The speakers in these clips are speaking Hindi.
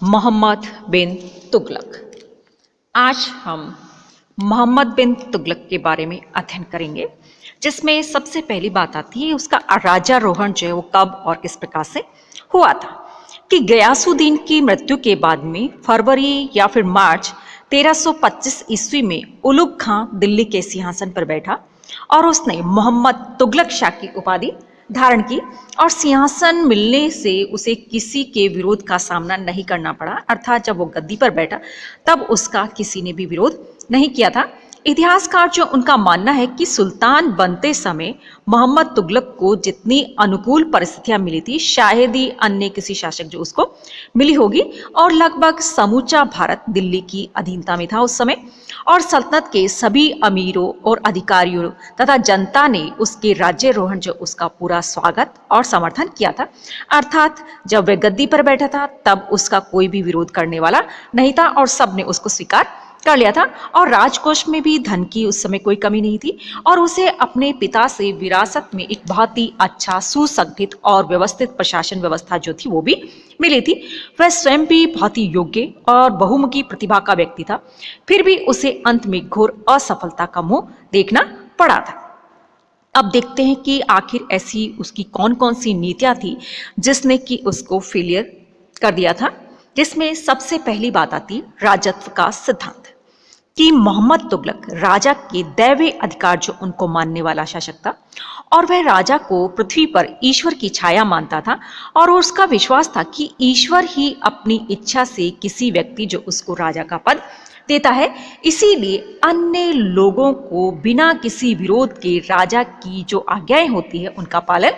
मोहम्मद बिन तुगलक। आज हम मोहम्मद बिन तुगलक के बारे में अध्ययन करेंगे, जिसमें सबसे पहली बात आती है उसका राज्यारोहण जो है वो कब और किस प्रकार से हुआ था। कि गयासुद्दीन की मृत्यु के बाद में फरवरी या फिर मार्च 1325 ईस्वी में उलुग खां दिल्ली के सिंहासन पर बैठा और उसने मोहम्मद तुगलक शाह की उपाधि धारण की और सिंहासन मिलने से उसे किसी के विरोध का सामना नहीं करना पड़ा। अर्थात जब वो गद्दी पर बैठा तब उसका किसी ने भी विरोध नहीं किया था। इतिहासकार जो उनका मानना है कि सुल्तान बनते समय मोहम्मद तुगलक को जितनी अनुकूल परिस्थितियां मिली थी शायद ही अन्य किसी शासक जो उसको मिली होगी, और लगभग समूचा भारत दिल्ली की अधीनता में था उस समय, और सल्तनत के सभी अमीरों और अधिकारियों तथा जनता ने उसके राज्यारोहण जो उसका पूरा स्वागत और समर्थन किया था। अर्थात जब वह गद्दी पर बैठा था तब उसका कोई भी विरोध करने वाला नहीं था और सबने उसको स्वीकार कर लिया था। और राजकोष में भी धन की उस समय कोई कमी नहीं थी और उसे अपने पिता से विरासत में एक बहुत ही अच्छा सुसंगठित और व्यवस्थित प्रशासन व्यवस्था जो थी वो भी मिली थी। वह स्वयं भी बहुत ही योग्य और बहुमुखी प्रतिभा का व्यक्ति था, फिर भी उसे अंत में घोर असफलता का मुंह देखना पड़ा था। अब देखते हैं कि आखिर ऐसी उसकी कौन कौन सी नीतियां थी जिसने कि उसको फेलियर कर दिया था। जिसमें सबसे पहली बात आती राजत्व का सिद्धांत, कि मोहम्मद तुगलक राजा के दैवीय अधिकार जो उनको मानने वाला शासक था और वह राजा को पृथ्वी पर ईश्वर की छाया मानता था और उसका विश्वास था कि ईश्वर ही अपनी इच्छा से किसी व्यक्ति जो उसको राजा का पद देता है, इसीलिए अन्य लोगों को बिना किसी विरोध के राजा की जो आज्ञाएं होती है उनका पालन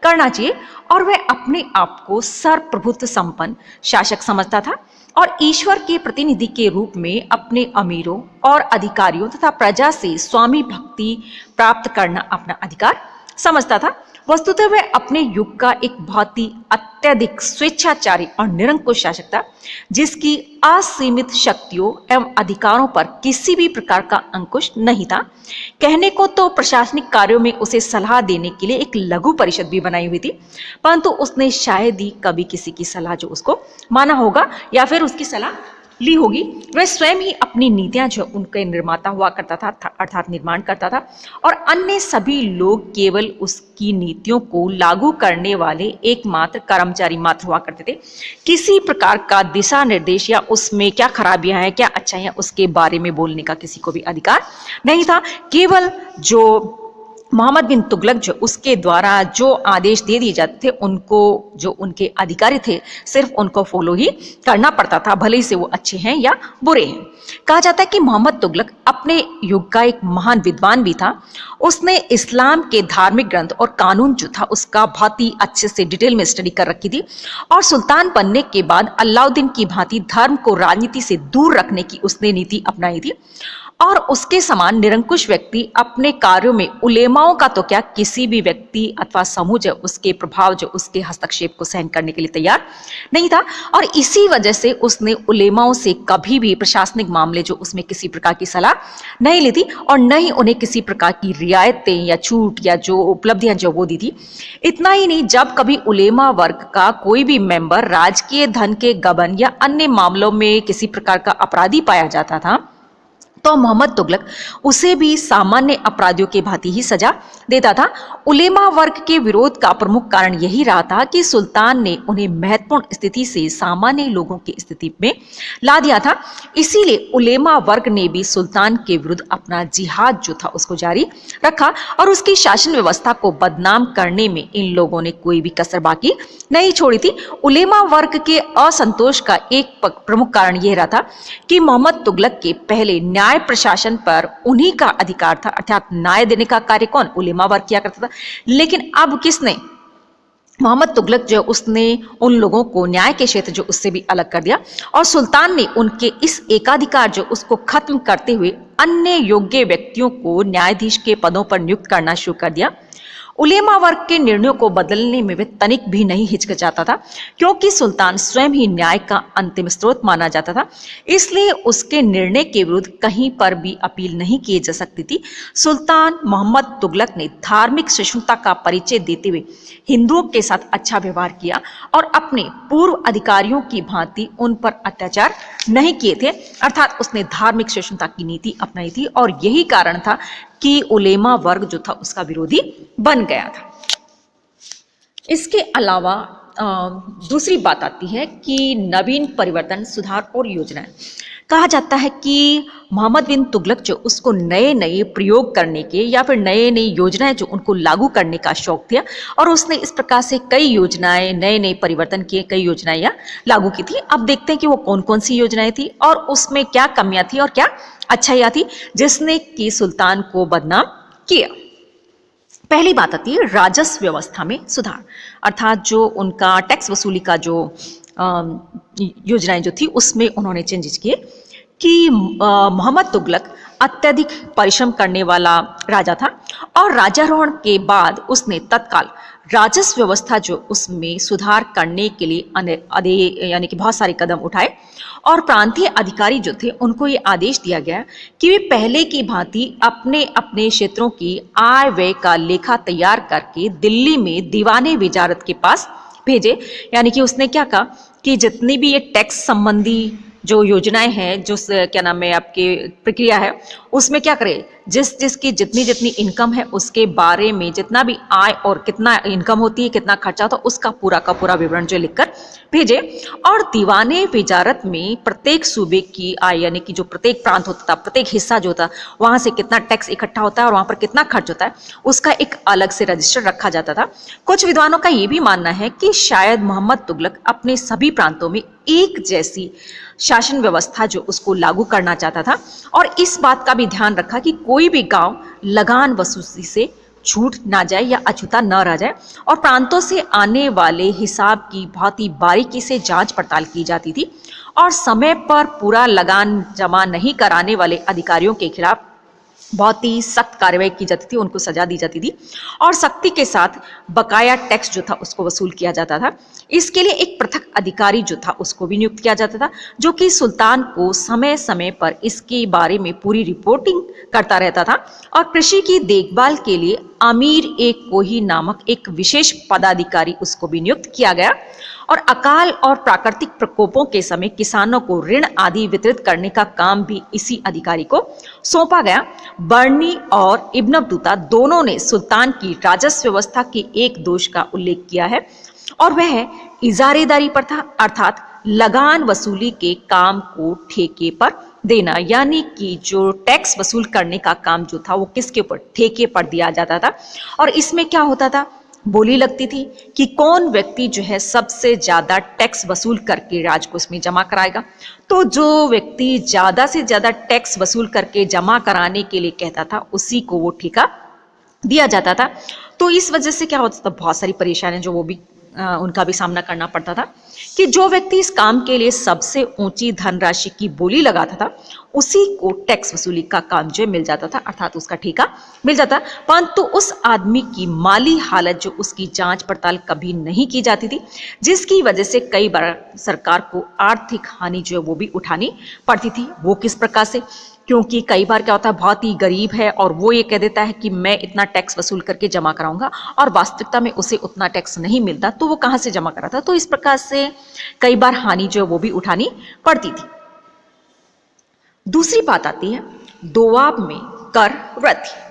करना चाहिए। और वह अपने आप को सर्वप्रभुत्व संपन्न शासक समझता था और ईश्वर के प्रतिनिधि के रूप में अपने अमीरों और अधिकारियों तथा प्रजा से स्वामी भक्ति प्राप्त करना अपना अधिकार समझता था। वस्तुतः वह अपने युग का एक बहुत ही अत्यधिक स्वेच्छाचारी और निरंकुश शासक था, जिसकी असीमित शक्तियों एवं अधिकारों पर किसी भी प्रकार का अंकुश नहीं था। कहने को तो प्रशासनिक कार्यों में उसे सलाह देने के लिए एक लघु परिषद भी बनाई हुई थी, परंतु उसने शायद ही कभी किसी की सलाह जो उसको माना होगा या फिर उसकी सलाह ली होगी। वह स्वयं ही अपनी नीतियां जो उनके निर्माता हुआ करता था, अर्थात निर्माण करता था, और अन्य सभी लोग केवल उसकी नीतियों को लागू करने वाले एकमात्र कर्मचारी मात्र हुआ करते थे। किसी प्रकार का दिशा निर्देश या उसमें क्या खराबियां हैं क्या अच्छाइयां उसके बारे में बोलने का किसी को भी अधिकार नहीं था। केवल जो मोहम्मद बिन तुगलक जो उसके द्वारा जो आदेश दे दिए जाते थे उनको जो उनके अधिकारी थे सिर्फ उनको फॉलो ही करना पड़ता था, भले ही से वो अच्छे हैं या बुरे हैं। कहा जाता है कि मोहम्मद तुगलक अपने युग का एक महान विद्वान भी था। उसने इस्लाम के धार्मिक ग्रंथ और कानून जो था उसका बहुत ही अच्छे से डिटेल में स्टडी कर रखी थी और सुल्तान बनने के बाद अलाउद्दीन की भांति धर्म को राजनीति से दूर रखने की उसने नीति अपनाई थी। और उसके समान निरंकुश व्यक्ति अपने कार्यों में उलेमाओं का तो क्या किसी भी व्यक्ति अथवा समूह जो उसके प्रभाव जो उसके हस्तक्षेप को सहन करने के लिए तैयार नहीं था। और इसी वजह से उसने उलेमाओं से कभी भी प्रशासनिक मामले जो उसमें किसी प्रकार की सलाह नहीं ली थी और न ही उन्हें किसी प्रकार की रियायतें या छूट या जो उपलब्धियां जो वो दी थी। इतना ही नहीं, जब कभी उलेमा वर्ग का कोई भी मेंबर राजकीय धन के गबन या अन्य मामलों में किसी प्रकार का अपराधी पाया जाता था तो मोहम्मद तुगलक उसे भी सामान्य अपराधियों के भांति ही सजा देता था। उलेमा वर्ग के विरोध का प्रमुख कारण यही रहा था कि सुल्तान ने उन्हें महत्वपूर्ण स्थिति से सामान्य लोगों की स्थिति में ला दिया था। इसीलिए उलेमा वर्ग ने भी सुल्तान के विरुद्ध अपना जिहाद जो था उसको जारी रखा और उसकी शासन व्यवस्था को बदनाम करने में इन लोगों ने कोई भी कसर बाकी नहीं छोड़ी थी। उलेमा वर्ग के असंतोष का एक प्रमुख कारण यह रहा था कि मोहम्मद तुगलक के पहले न्याय प्रशासन पर उन्हीं का अधिकार था, अर्थात न्याय देने का कार्य कौन उलेमा वर्ग किया करता था। लेकिन अब किसने, मोहम्मद तुगलक जो उसने उन लोगों को न्याय के क्षेत्र जो उससे भी अलग कर दिया और सुल्तान ने उनके इस एकाधिकार जो उसको खत्म करते हुए अन्य योग्य व्यक्तियों को न्यायाधीश के पदों पर नियुक्त करना शुरू कर दिया। उलेमा वर्ग के निर्णयों को बदलने में वे तनिक भी नहीं हिचकिचाता था, क्योंकि सुल्तान स्वयं ही न्याय का अंतिम स्रोत माना जाता था। इसलिए उसके निर्णय के विरुद्ध कहीं पर भी अपील नहीं की जा सकती थी। सुल्तान मोहम्मद तुगलक ने धार्मिक सहिष्णुता का परिचय देते हुए हिंदुओं के साथ अच्छा व्यवहार किया और अपने पूर्व अधिकारियों की भांति उन पर अत्याचार नहीं किए थे, अर्थात उसने धार्मिक सहिष्णुता की नीति अपनाई थी और यही कारण था कि उलेमा वर्ग जो था उसका विरोधी बन गया था। इसके अलावा दूसरी बात आती है कि नवीन परिवर्तन, सुधार और योजनाएं। कहा जाता है कि मोहम्मद बिन तुगलक जो उसको नए नए प्रयोग करने के या फिर नए नई योजनाएं जो उनको लागू करने का शौक था और उसने इस प्रकार से कई योजनाएं, नए नए परिवर्तन किए, कई योजनाएं लागू की थी। अब देखते हैं कि वो कौन कौन सी योजनाएं थी और उसमें क्या कमियां थी और क्या अच्छाइयां थी जिसने कि सुल्तान को बदनाम किया। पहली बात आती है राजस्व व्यवस्था में सुधार, अर्थात जो उनका टैक्स वसूली का जो योजनाएं जो थी उसमें उन्होंने चेंजेस किए कि मोहम्मद तुगलक अत्यधिक परिश्रम करने वाला राजा था और राजारोहण के बाद उसने तत्काल राजस्व व्यवस्था जो उसमें सुधार करने के लिए यानी कि बहुत सारे कदम उठाए और प्रांतीय अधिकारी जो थे उनको ये आदेश दिया गया कि वे पहले की भांति अपने अपने क्षेत्रों की आय व्यय का लेखा तैयार करके दिल्ली में दीवाने वजारत के पास भेजे। यानी कि उसने क्या कहा कि जितनी भी ये टैक्स संबंधी जो योजनाएं हैं, जो क्या नाम है आपकी प्रक्रिया है, उसमें क्या करे, जिसकी जितनी जितनी इनकम है उसके बारे में जितना भी आय और कितना इनकम होती है, कितना खर्चा होता है, उसका पूरा का पूरा विवरण जो लिखकर भेजे। और दीवाने वजारत में प्रत्येक सूबे की आय, यानी कि जो प्रत्येक प्रांत होता था, प्रत्येक हिस्सा जो था, वहां से कितना टैक्स इकट्ठा होता है और वहां पर कितना खर्च होता है, उसका एक अलग से रजिस्टर रखा जाता था। कुछ विद्वानों का यह भी मानना है कि शायद मोहम्मद तुगलक अपने सभी प्रांतों में एक जैसी शासन व्यवस्था जो उसको लागू करना चाहता था और इस बात का भी ध्यान रखा कि कोई भी गांव लगान वसूली से छूट ना जाए या अछूता न रह जाए और प्रांतों से आने वाले हिसाब की बहुत ही बारीकी से जांच पड़ताल की जाती थी और समय पर पूरा लगान जमा नहीं कराने वाले अधिकारियों के खिलाफ बहुत ही सख्त कार्रवाई की जाती थी, उनको सजा दी जाती थी और सख्ती के साथ बकाया टैक्स जो था उसको वसूल किया जाता था। इसके लिए एक पृथक अधिकारी जो था उसको भी नियुक्त किया जाता था जो कि सुल्तान को समय समय पर इसके बारे में पूरी रिपोर्टिंग करता रहता था। और कृषि की देखभाल के लिए अमीर एक कोही नामक एक विशेष पदाधिकारी उसको भी नियुक्त किया गया और अकाल और प्राकृतिक प्रकोपों के समय किसानों को ऋण आदि वितरित करने का काम भी इसी अधिकारी को सौंपा गया। बर्नी और इब्न बतूता दोनों ने सुल्तान की राजस्व व्यवस्था के एक दोष का उल्लेख किया है और वह है इजारेदारी प्रथा, अर्थात लगान वसूली के काम को ठेके पर देना। यानी कि जो टैक्स वसूल करने का काम जो था वो किसके ऊपर, ठेके पर दिया जाता था। और इसमें क्या होता था, बोली लगती थी कि कौन व्यक्ति जो है सबसे ज्यादा टैक्स वसूल करके राजकोष में जमा कराएगा। तो जो व्यक्ति ज्यादा से ज्यादा टैक्स वसूल करके जमा कराने के लिए कहता था उसी को वो ठेका दिया जाता था। तो इस वजह से क्या होता था, बहुत सारी परेशानियां जो वो भी उनका भी सामना करना पड़ता था कि जो व्यक्ति इस काम के लिए सबसे ऊंची धनराशि की बोली लगाता था उसी को टैक्स वसूली का काम जो मिल जाता था, अर्थात उसका ठेका मिल जाता। परंतु उस आदमी की माली हालत जो उसकी जांच पड़ताल कभी नहीं की जाती थी, जिसकी वजह से कई बार सरकार को आर्थिक हानि जो है वो भी उठानी पड़ती थी। वो किस प्रकार से, क्योंकि कई बार क्या होता है, बहुत ही गरीब है और वो ये कह देता है कि मैं इतना टैक्स वसूल करके जमा कराऊंगा और वास्तविकता में उसे उतना टैक्स नहीं मिलता, तो वो कहां से जमा कराता। तो इस प्रकार से कई बार हानि जो है वो भी उठानी पड़ती थी। दूसरी बात आती है दोआब में कर वृद्धि।